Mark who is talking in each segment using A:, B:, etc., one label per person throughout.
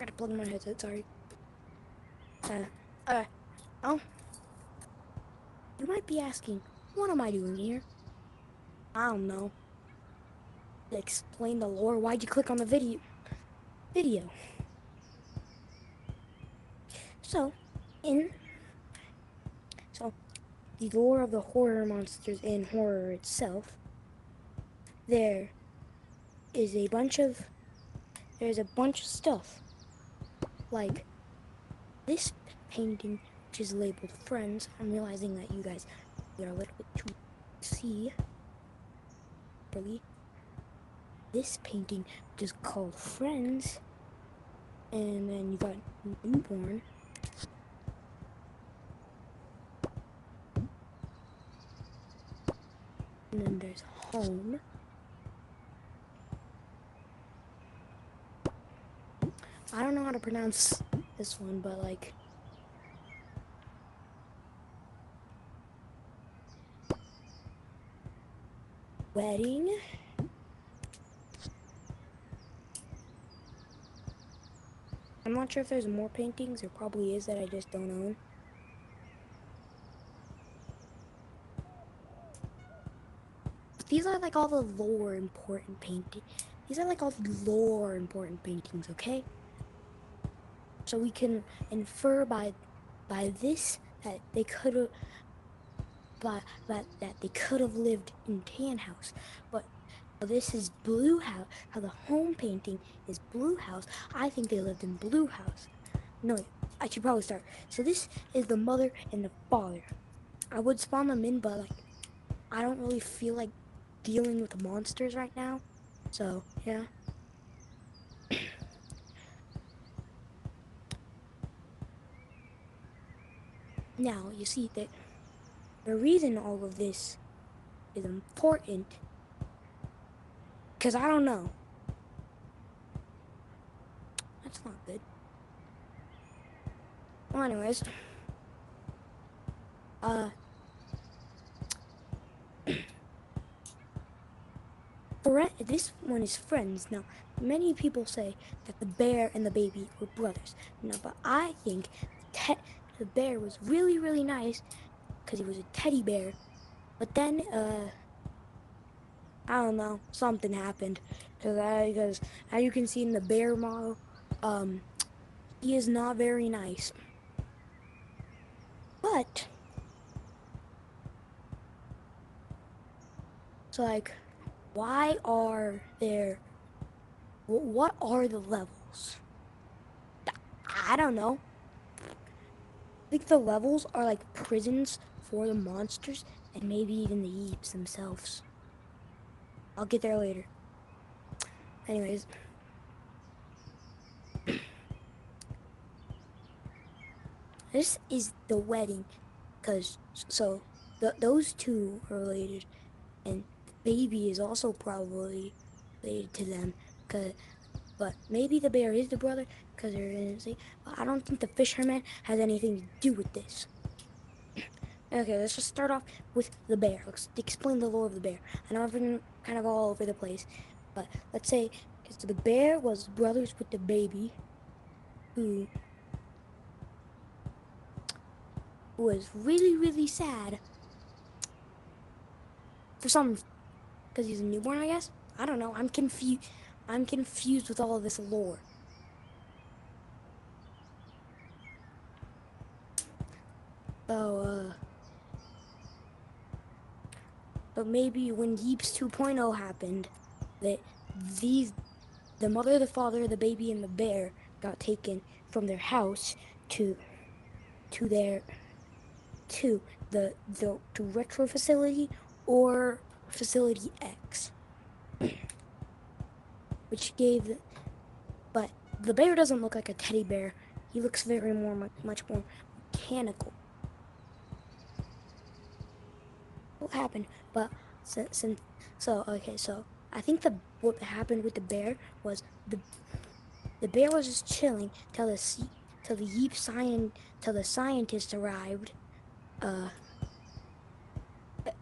A: forgot to plug in my headset, sorry. Okay. Oh, you might be asking, what am I doing here? I don't know. To explain the lore, why'd you click on the video? So, in so the lore of the horror monsters in horror itself, there is a bunch of stuff. Like this painting, which is labeled Friends. I'm realizing that you guys are a little bit too see properly. This painting, which is called Friends, and then you got Newborn. And then there's Home. I don't know how to pronounce this one, but like Wedding. I'm not sure if there's more paintings. There probably is that I just don't own. These are like all the lore important paintings. These are like all the lore important paintings, okay? So we can infer by this that they could have that they could have lived in Tan House. But this is Blue House. How the home painting is Blue House. I think they lived in Blue House. No, I should probably start. So this is the mother and the father. I would spawn them in, but like I don't really feel like dealing with monsters right now. So yeah. Now you see that the reason all of this is important, because I don't know. That's not good. Well, anyways, this one is Friends. Now, many people say that the bear and the baby were brothers. No, but I think the bear was really, really nice because he was a teddy bear. But then, I don't know, something happened. Because as you can see in the bear model, he is not very nice. But, so like, why are there, what are the levels? I don't know. I think the levels are like prisons for the monsters and maybe even the yeeps themselves. I'll get there later. Anyways. This is the wedding, because, so, those two are related, and the baby is also probably related to them, but maybe the bear is the brother, because they're innocent, but I don't think the fisherman has anything to do with this. Okay, let's just start off with the bear. Let's explain the lore of the bear. I know I've been kind of all over the place, but let's say, so the bear was brothers with the baby, who was really, really sad for some, because he's a newborn, I guess? I don't know. I'm confused. I'm confused with all of this lore. So, but maybe when Yeeps 2.0 happened, that the mother, the father, the baby, and the bear got taken from their house to their, to to retro facility or facility X, which gave, but the bear doesn't look like a teddy bear. He looks very much more mechanical. What happened? But since so okay, so I think what happened with the bear was the bear was just chilling till the till the scientist arrived, uh,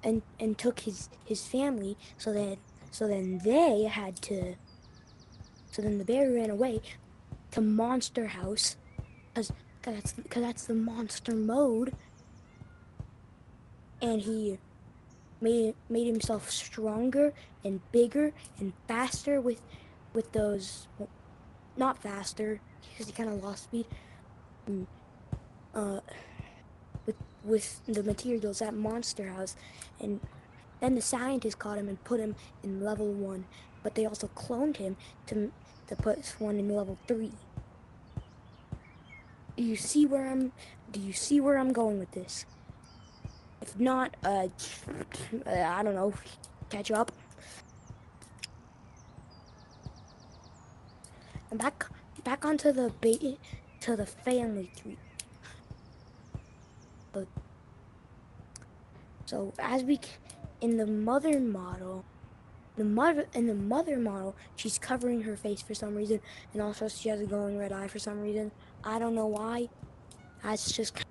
A: and took his family. So then they had to. So then the bear ran away. to monster house, cause that's the monster mode, and he made himself stronger and bigger and faster with those, well, not faster because he kind of lost speed, mm, uh with the materials at monster house. And then the scientists caught him and put him in level 1, but they also cloned him to put one in level 3. Do you see where I'm going with this? If not, I don't know, catch up. And back onto the to the family tree. But so as we in the mother model, the mother model, she's covering her face for some reason, and also she has a glowing red eye for some reason. I don't know why. That's just kind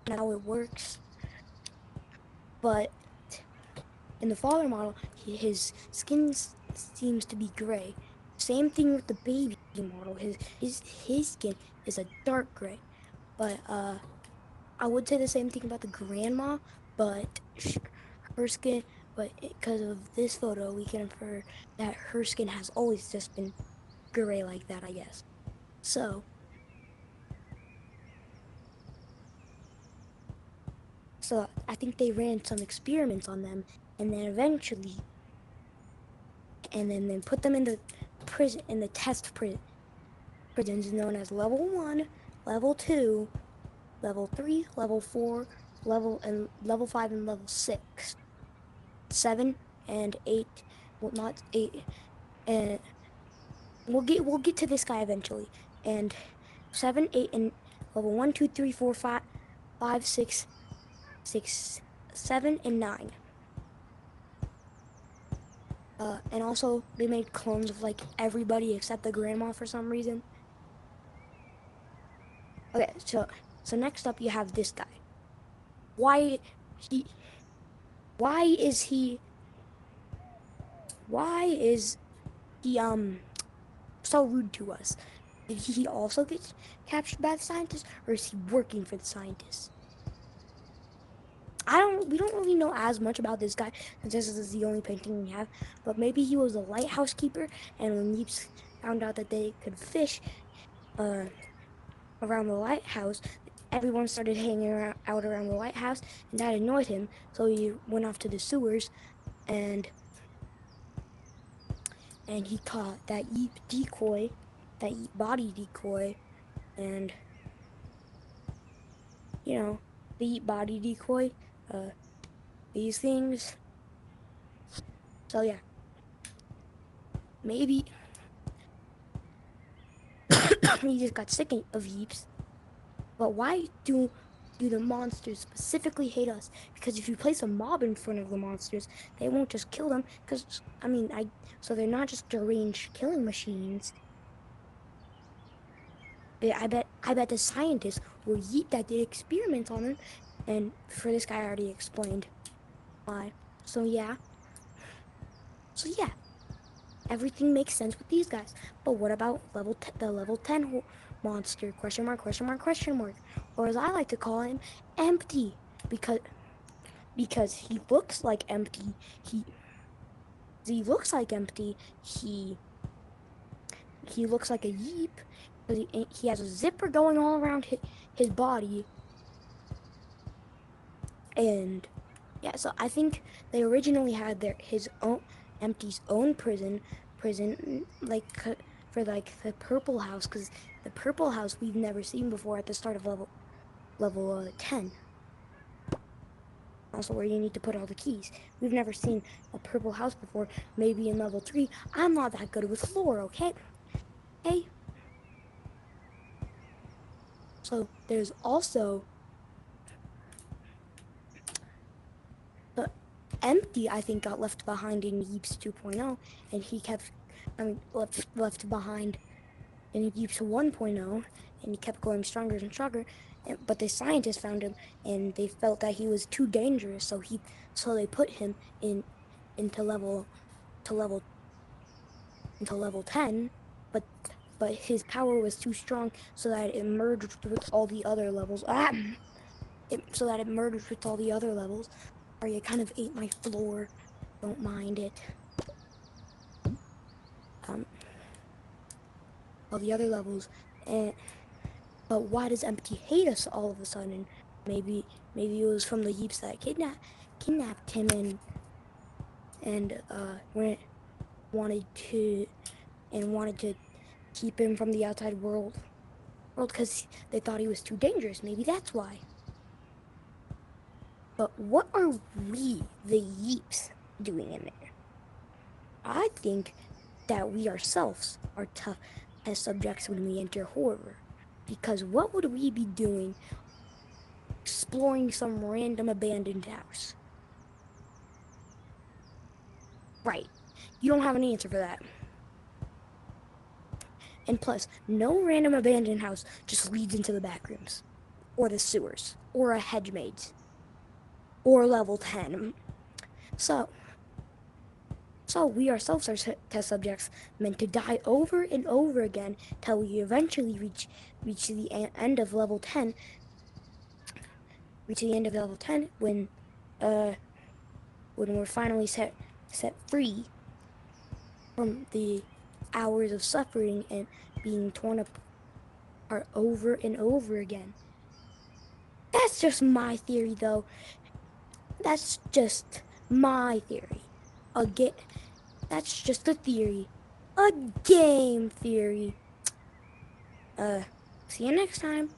A: of how it works. But in the father model, his skin seems to be gray. Same thing with the baby model. His skin is a dark gray. But I would say the same thing about the grandma, but her skin. But because of this photo, we can infer that her skin has always just been gray like that, I guess. So, so I think they ran some experiments on them, and then eventually, and then put them in the prison, in the test prisons known as level 1, level 2, level 3, level 4, level 5, and level 6, 7 and 8. Well, not 8, and we'll get to this guy eventually. And 7, 8, and level 1, 2, 3, 4, 5, 5, 6, 6, 7, and 9. And also they made clones of like everybody except the grandma for some reason. Okay, so next up you have this guy. Why he? Why is he? Why is he so rude to us? Did he also get captured by the scientists, or is he working for the scientists? We don't really know as much about this guy, since this is the only painting we have, but maybe he was a lighthouse keeper, and when yeeps found out that they could fish uh, around the lighthouse, everyone started hanging out around the lighthouse, and that annoyed him, so he went off to the sewers, and he caught that yeep decoy, that yeep body decoy, and, you know, the yeep body decoy, uh, these things. So yeah, maybe he just got sick of yeeps. But why do the monsters specifically hate us? Because if you place a mob in front of the monsters, they won't just kill them. Because I mean, so they're not just deranged killing machines. I bet the scientists were yeet that did experiments on them. And for this guy, I already explained why. So yeah, so yeah, everything makes sense with these guys. But what about the level 10 monster? Question mark, question mark, question mark. Or as I like to call him, empty. Because he looks like empty. He he looks like empty. He looks like a yeep. He has a zipper going all around his body. And yeah, so I think they originally had his own empty's own prison like for like the purple house, because the purple house we've never seen before at the start of level 10. Also where you need to put all the keys. We've never seen a purple house before. Maybe in level 3. I'm not that good with lore, okay? Hey. So there's also the empty, I think, got left behind in Yeeps 2.0, and he kept, I mean, left behind in Yeeps 1.0, and he kept going stronger and stronger. But the scientists found him, and they felt that he was too dangerous, so they put him into level to level 10. But but his power was too strong, so that it merged with all the other levels. So that it merged with all the other levels. Sorry, I kind of ate my floor. Don't mind it. Um, all the other levels, and but why does Empty hate us all of a sudden? Maybe it was from the Yeeps that kidnapped him and wanted to wanted to keep him from the outside world because they thought he was too dangerous. Maybe that's why. But what are we, the Yeeps, doing in there? I think that we ourselves are tough as subjects when we enter horror. Because what would we be doing exploring some random abandoned house? Right. You don't have an answer for that. And plus, no random abandoned house just leads into the back rooms, or the sewers, or a hedge maze, or level 10. So, so we ourselves are test subjects meant to die over and over again till we eventually reach the end of level 10. Reach the end of level 10 uh when we're finally set free from the hours of suffering and being torn apart over and over again. That's just my theory, though. That's just my theory. Again, that's just a theory. A game theory. See you next time.